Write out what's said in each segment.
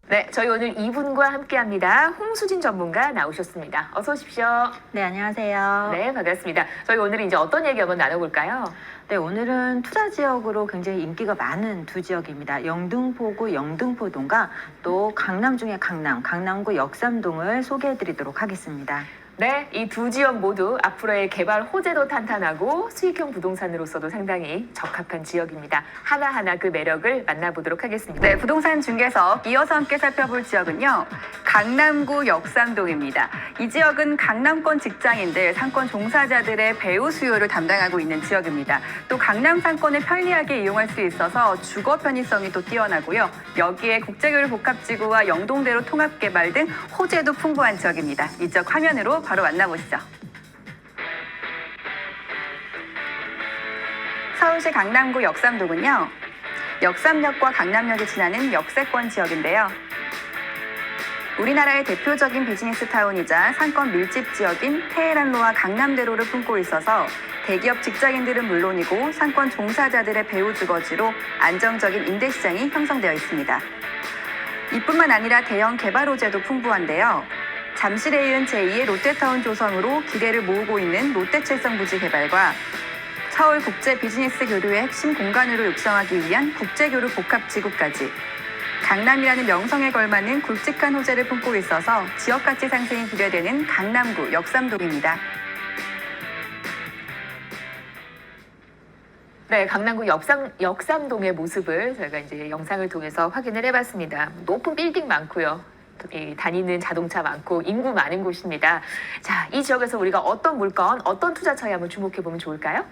네, 저희 오늘 이분과 함께합니다. 홍수진 전문가 나오셨습니다. 어서 오십시오. 네, 안녕하세요. 네, 반갑습니다. 저희 오늘은 이제 어떤 얘기 한번 나눠볼까요? 네, 오늘은 투자 지역으로 굉장히 인기가 많은 두 지역입니다. 영등포구 영등포동과 또 강남 중에 강남구 역삼동을 소개해드리도록 하겠습니다. 네, 이 두 지역 모두 앞으로의 개발 호재도 탄탄하고 수익형 부동산으로서도 상당히 적합한 지역입니다. 하나하나 그 매력을 만나보도록 하겠습니다. 네, 부동산 중개석 이어서 함께 살펴볼 지역은요. 강남구 역삼동입니다. 이 지역은 강남권 직장인들, 상권 종사자들의 배우 수요를 담당하고 있는 지역입니다. 또 강남 상권을 편리하게 이용할 수 있어서 주거 편의성이 또 뛰어나고요. 여기에 국제교류 복합지구와 영동대로 통합개발 등 호재도 풍부한 지역입니다. 이 지역 화면으로 바로 만나보시죠. 서울시 강남구 역삼동은요. 역삼역과 강남역이 지나는 역세권 지역인데요. 우리나라의 대표적인 비즈니스 타운이자 상권 밀집 지역인 테헤란로와 강남대로를 품고 있어서 대기업 직장인들은 물론이고 상권 종사자들의 배후 주거지로 안정적인 임대시장이 형성되어 있습니다. 이뿐만 아니라 대형 개발 호재도 풍부한데요. 잠실에 이은 제2의 롯데타운 조성으로 기대를 모으고 있는 롯데칠성 부지 개발과 서울 국제 비즈니스 교류의 핵심 공간으로 육성하기 위한 국제교류 복합지구까지 강남이라는 명성에 걸맞는 굵직한 호재를 품고 있어서 지역가치 상승이 기대되는 강남구 역삼동입니다. 네, 강남구 역삼동의 모습을 저희가 이제 영상을 통해서 확인을 해봤습니다. 높은 빌딩 많고요. 다니는 자동차 많고 인구 많은 곳입니다. 자, 이 지역에서 우리가 어떤 물건, 어떤 투자 차이 한번 주목해보면 좋을까요?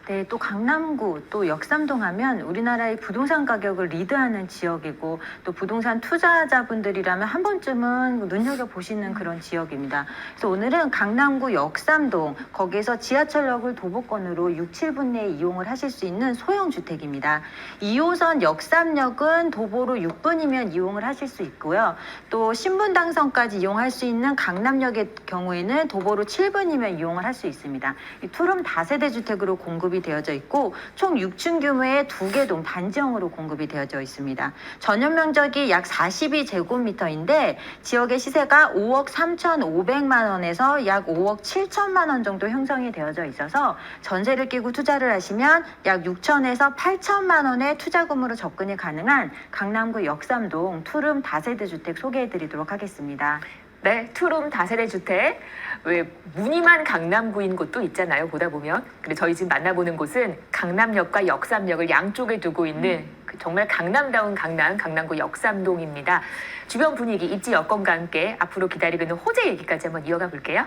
네, 또 강남구, 또 역삼동 하면 우리나라의 부동산 가격을 리드하는 지역이고 또 부동산 투자자분들이라면 한 번쯤은 눈여겨보시는 그런 지역입니다. 그래서 오늘은 강남구 역삼동, 거기에서 지하철역을 도보권으로 6, 7분 내에 이용을 하실 수 있는 소형 주택입니다. 2호선 역삼역은 도보로 6분이면 이용을 하실 수 있고요. 또 신분당선까지 이용할 수 있는 강남역의 경우에는 도보로 7분이면 이용을 할 수 있습니다. 이 투룸 다세대 주택으로 공급이 되어져 있고 총 6층 규모의 2개 동 단지형으로 공급이 되어져 있습니다. 전용 면적이 약 42제곱미터인데 지역의 시세가 5억 3,500만 원에서 약 5억 7천만 원 정도 형성이 되어져 있어서 전세를 끼고 투자를 하시면 약 6천에서 8천만 원의 투자금으로 접근이 가능한 강남구 역삼동 투룸 다세대 주택 소개해드리도록 하겠습니다. 네, 투룸 다세대 주택. 왜 무늬만 강남구인 곳도 있잖아요, 보다 보면. 근데 저희 지금 만나보는 곳은 강남역과 역삼역을 양쪽에 두고 있는 정말 강남다운 강남구 역삼동입니다. 주변 분위기, 입지 여건과 함께 앞으로 기다리고 있는 호재 얘기까지 한번 이어가 볼게요.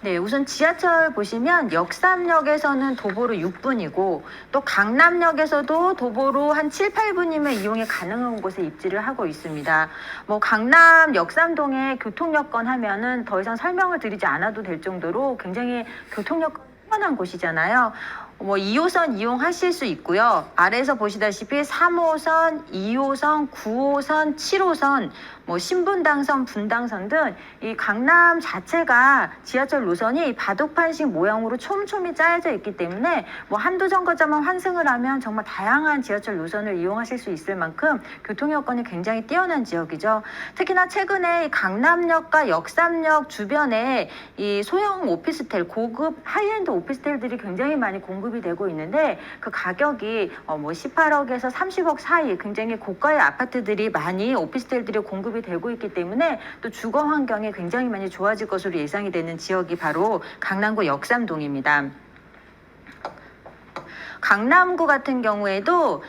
네, 우선 지하철 보시면 역삼역에서는 도보로 6분이고 또 강남역에서도 도보로 한 7, 8분이면 이용이 가능한 곳에 입지를 하고 있습니다. 뭐 강남 역삼동의 교통여건 하면은 더 이상 설명을 드리지 않아도 될 정도로 굉장히 교통여건 편한 곳이잖아요. 2호선 이용하실 수 있고요. 아래에서 보시다시피 3호선, 2호선, 9호선, 7호선, 신분당선, 분당선 등 이 강남 자체가 지하철 노선이 바둑판식 모양으로 촘촘히 짜여져 있기 때문에 한두 정거장만 환승을 하면 정말 다양한 지하철 노선을 이용하실 수 있을 만큼 교통 여건이 굉장히 뛰어난 지역이죠. 특히나 최근에 강남역과 역삼역 주변에 이 소형 오피스텔, 고급 하이엔드 오피스텔들이 굉장히 많이 공급이 되고 있는데 그 가격이 18억에서 30억 사이 굉장히 고가의 아파트들이 많이 오피스텔들이 공급이 되고 있기 때문에 또 주거 환경이 굉장히 많이 좋아질 것으로 예상이 되는 지역이 바로 강남구 역삼동입니다. 강남구 같은 경우에도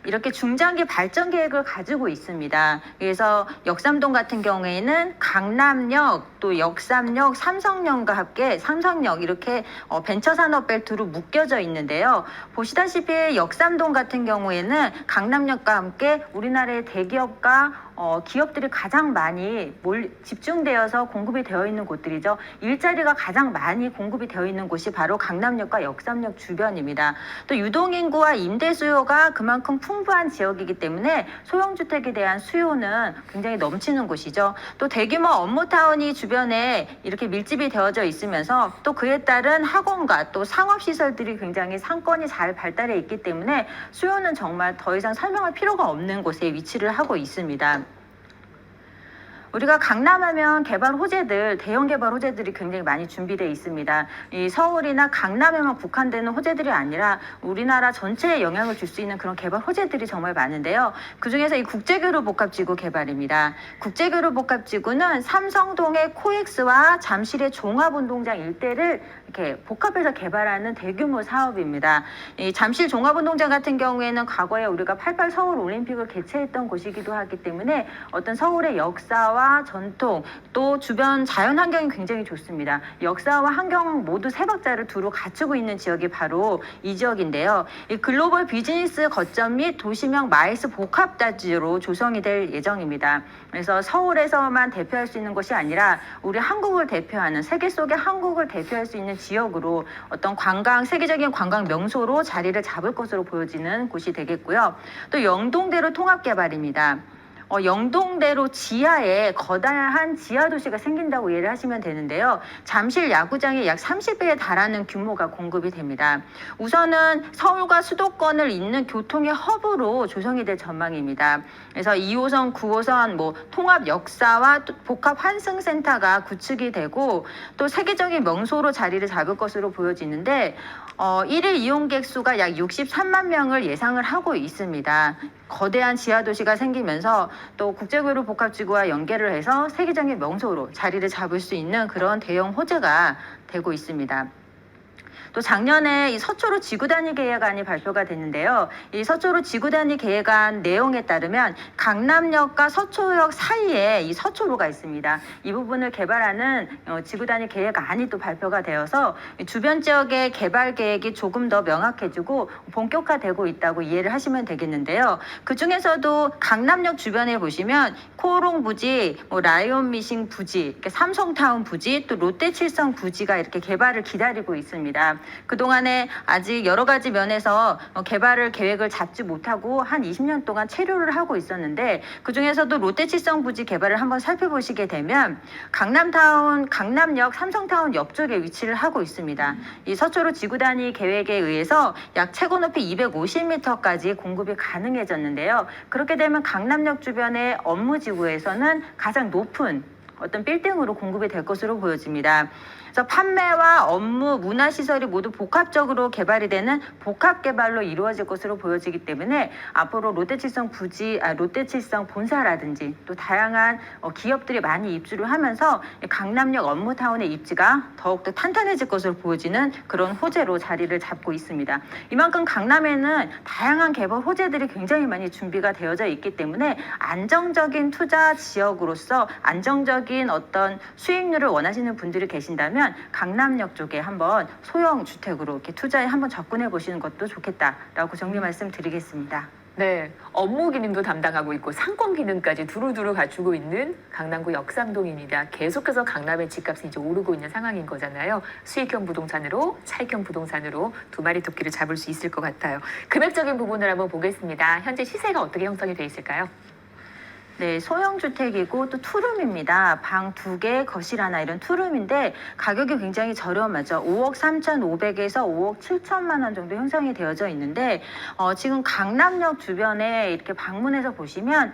이렇게 중장기 발전 계획을 가지고 있습니다. 그래서 역삼동 같은 경우에는 강남역, 또 역삼역, 삼성역과 함께 삼성역 이렇게 벤처산업벨트로 묶여져 있는데요. 보시다시피 역삼동 같은 경우에는 강남역과 함께 우리나라의 대기업과 기업들이 가장 많이 집중되어서 공급이 되어 있는 곳들이죠. 일자리가 가장 많이 공급이 되어 있는 곳이 바로 강남역과 역삼역 주변입니다. 또 유동인구와 임대 수요가 인구가 그만큼 풍부한 지역이기 때문에 소형주택에 대한 수요는 굉장히 넘치는 곳이죠. 또 대규모 업무타운이 주변에 이렇게 밀집이 되어져 있으면서 또 그에 따른 학원과 또 상업시설들이 굉장히 상권이 잘 발달해 있기 때문에 수요는 정말 더 이상 설명할 필요가 없는 곳에 위치를 하고 있습니다. 우리가 강남하면 개발 호재들, 대형 개발 호재들이 굉장히 많이 준비되어 있습니다. 이 서울이나 강남에만 국한되는 호재들이 아니라 우리나라 전체에 영향을 줄 수 있는 그런 개발 호재들이 정말 많은데요. 그중에서 이 국제교류 복합지구 개발입니다. 국제교류 복합지구는 삼성동의 코엑스와 잠실의 종합운동장 일대를 이렇게 복합해서 개발하는 대규모 사업입니다. 이 잠실 종합운동장 같은 경우에는 과거에 우리가 88 서울 올림픽을 개최했던 곳이기도 하기 때문에 어떤 서울의 역사와 전통 또 주변 자연 환경이 굉장히 좋습니다. 역사와 환경 모두 세 박자를 두루 갖추고 있는 지역이 바로 이 지역인데요. 이 글로벌 비즈니스 거점 및 도시명 마일스 복합단지로 조성이 될 예정입니다. 그래서 서울에서만 대표할 수 있는 것이 아니라 우리 한국을 대표하는 세계 속의 한국을 대표할 수 있는 지역으로 어떤 세계적인 관광 명소로 자리를 잡을 것으로 보여지는 곳이 되겠고요. 또 영동대로 통합개발입니다. 영동대로 지하에 거대한 지하 도시가 생긴다고 이해를 하시면 되는데요. 잠실 야구장이 약 30배에 달하는 규모가 공급이 됩니다. 우선은 서울과 수도권을 잇는 교통의 허브로 조성이 될 전망입니다. 그래서 2호선, 9호선 통합 역사와 복합 환승센터가 구축이 되고 또 세계적인 명소로 자리를 잡을 것으로 보여지는데 1일 이용객 수가 약 63만 명을 예상을 하고 있습니다. 거대한 지하 도시가 생기면서 또 국제교류 복합지구와 연계를 해서 세계적인 명소로 자리를 잡을 수 있는 그런 대형 호재가 되고 있습니다. 또 작년에 이 서초로 지구단위 계획안이 발표가 됐는데요. 이 서초로 지구단위 계획안 내용에 따르면 강남역과 서초역 사이에 이 서초로가 있습니다. 이 부분을 개발하는 지구단위 계획안이 또 발표가 되어서 주변 지역의 개발 계획이 조금 더 명확해지고 본격화되고 있다고 이해를 하시면 되겠는데요. 그 중에서도 강남역 주변에 보시면 코오롱 부지, 라이온미싱 부지, 삼성타운 부지, 또 롯데칠성 부지가 이렇게 개발을 기다리고 있습니다. 그동안에 아직 여러 가지 면에서 개발을 계획을 잡지 못하고 한 20년 동안 체류를 하고 있었는데 그중에서도 롯데칠성 부지 개발을 한번 살펴보시게 되면 강남타운, 강남역, 삼성타운 옆쪽에 위치를 하고 있습니다. 이 서초로 지구단위 계획에 의해서 약 최고 높이 250m까지 공급이 가능해졌는데요. 그렇게 되면 강남역 주변의 업무지구에서는 가장 높은 어떤 빌딩으로 공급이 될 것으로 보여집니다. 그래서 판매와 업무, 문화시설이 모두 복합적으로 개발이 되는 복합 개발로 이루어질 것으로 보여지기 때문에 앞으로 롯데칠성 본사라든지 또 다양한 기업들이 많이 입주를 하면서 강남역 업무타운의 입지가 더욱더 탄탄해질 것으로 보여지는 그런 호재로 자리를 잡고 있습니다. 이만큼 강남에는 다양한 개발 호재들이 굉장히 많이 준비가 되어져 있기 때문에 안정적인 투자 지역으로서 안정적인 어떤 수익률을 원하시는 분들이 계신다면 강남역 쪽에 한번 소형 주택으로 이렇게 투자에 한번 접근해 보시는 것도 좋겠다라고 정리 말씀드리겠습니다. 네, 업무 기능도 담당하고 있고 상권 기능까지 두루두루 갖추고 있는 강남구 역삼동입니다. 계속해서 강남의 집값이 이제 오르고 있는 상황인 거잖아요. 수익형 부동산으로 차익형 부동산으로 두 마리 토끼를 잡을 수 있을 것 같아요. 금액적인 부분을 한번 보겠습니다. 현재 시세가 어떻게 형성이 돼 있을까요? 네, 소형 주택이고 또 투룸입니다. 방 2개, 거실 하나 이런 투룸인데 가격이 굉장히 저렴하죠. 5억 3,500에서 5억 7천만 원 정도 형성이 되어져 있는데 지금 강남역 주변에 이렇게 방문해서 보시면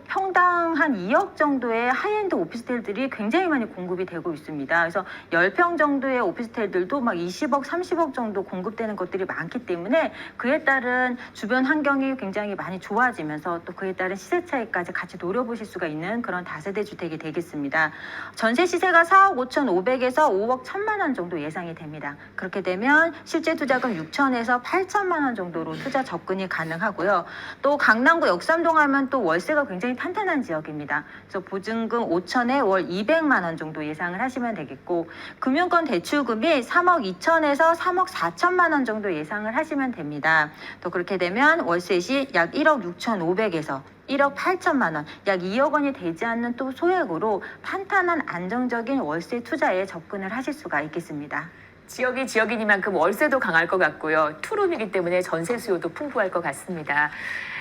평당 한 2억 정도의 하이엔드 오피스텔들이 굉장히 많이 공급이 되고 있습니다. 그래서 10평 정도의 오피스텔들도 막 20억, 30억 정도 공급되는 것들이 많기 때문에 그에 따른 주변 환경이 굉장히 많이 좋아지면서 또 그에 따른 시세 차이까지 같이 노려보실 수가 있는 그런 다세대 주택이 되겠습니다. 전세 시세가 4억 5,500에서 5억 1천만 원 정도 예상이 됩니다. 그렇게 되면 실제 투자금 6천에서 8천만 원 정도로 투자 접근이 가능하고요. 또 강남구 역삼동 하면 또 월세가 굉장히 탄탄한 지역입니다. 그래서 보증금 5천에 월 200만 원 정도 예상을 하시면 되겠고 금융권 대출금이 3억 2천에서 3억 4천만 원 정도 예상을 하시면 됩니다. 또 그렇게 되면 월세 시 약 1억 6,500에서 1억 8천만 원, 약 2억 원이 되지 않는 또 소액으로 탄탄한 안정적인 월세 투자에 접근을 하실 수가 있겠습니다. 지역이 지역이니만큼 월세도 강할 것 같고요. 투룸이기 때문에 전세 수요도 풍부할 것 같습니다.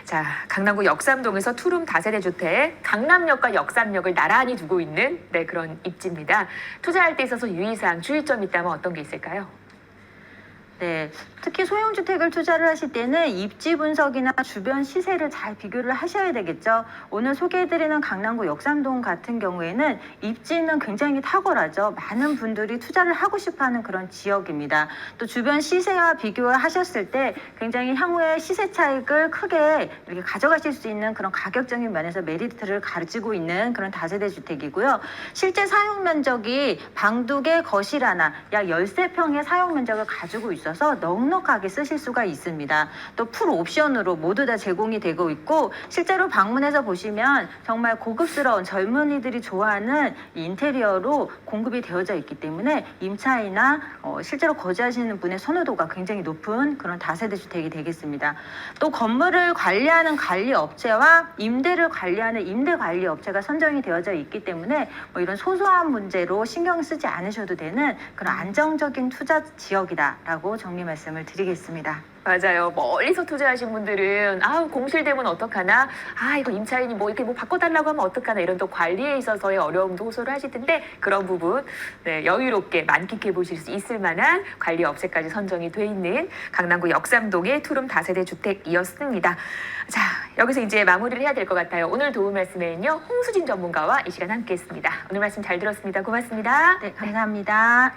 자, 강남구 역삼동에서 투룸 다세대 주택, 강남역과 역삼역을 나란히 두고 있는 그런 입지입니다. 투자할 때 있어서 유의사항, 주의점이 있다면 어떤 게 있을까요? 네, 특히 소형주택을 투자를 하실 때는 입지 분석이나 주변 시세를 잘 비교를 하셔야 되겠죠. 오늘 소개해드리는 강남구 역삼동 같은 경우에는 입지는 굉장히 탁월하죠. 많은 분들이 투자를 하고 싶어하는 그런 지역입니다. 또 주변 시세와 비교를 하셨을 때 굉장히 향후에 시세 차익을 크게 이렇게 가져가실 수 있는 그런 가격적인 면에서 메리트를 가지고 있는 그런 다세대 주택이고요. 실제 사용 면적이 방 2개, 거실 하나, 약 13평의 사용 면적을 가지고 있어서 넉넉하게 쓰실 수가 있습니다. 또 풀 옵션으로 모두 다 제공이 되고 있고 실제로 방문해서 보시면 정말 고급스러운 젊은이들이 좋아하는 인테리어로 공급이 되어져 있기 때문에 임차이나 실제로 거주하시는 분의 선호도가 굉장히 높은 그런 다세대 주택이 되겠습니다. 또 건물을 관리하는 관리업체와 임대를 관리하는 임대관리업체가 선정이 되어져 있기 때문에 뭐 이런 소소한 문제로 신경 쓰지 않으셔도 되는 그런 안정적인 투자 지역이다라고 정리 말씀을 드리겠습니다. 맞아요. 멀리서 투자하신 분들은 공실되면 어떡하나, 이거 임차인이 이렇게 바꿔달라고 하면 어떡하나, 이런 또 관리에 있어서의 어려움도 호소를 하실 텐데 그런 부분 여유롭게 만끽해 보실 수 있을 만한 관리 업체까지 선정이 돼 있는 강남구 역삼동의 투룸 다세대 주택이었습니다. 자, 여기서 이제 마무리를 해야 될 것 같아요. 오늘 도움 말씀에는요, 홍수진 전문가와 이 시간 함께했습니다. 오늘 말씀 잘 들었습니다. 고맙습니다. 네, 감사합니다.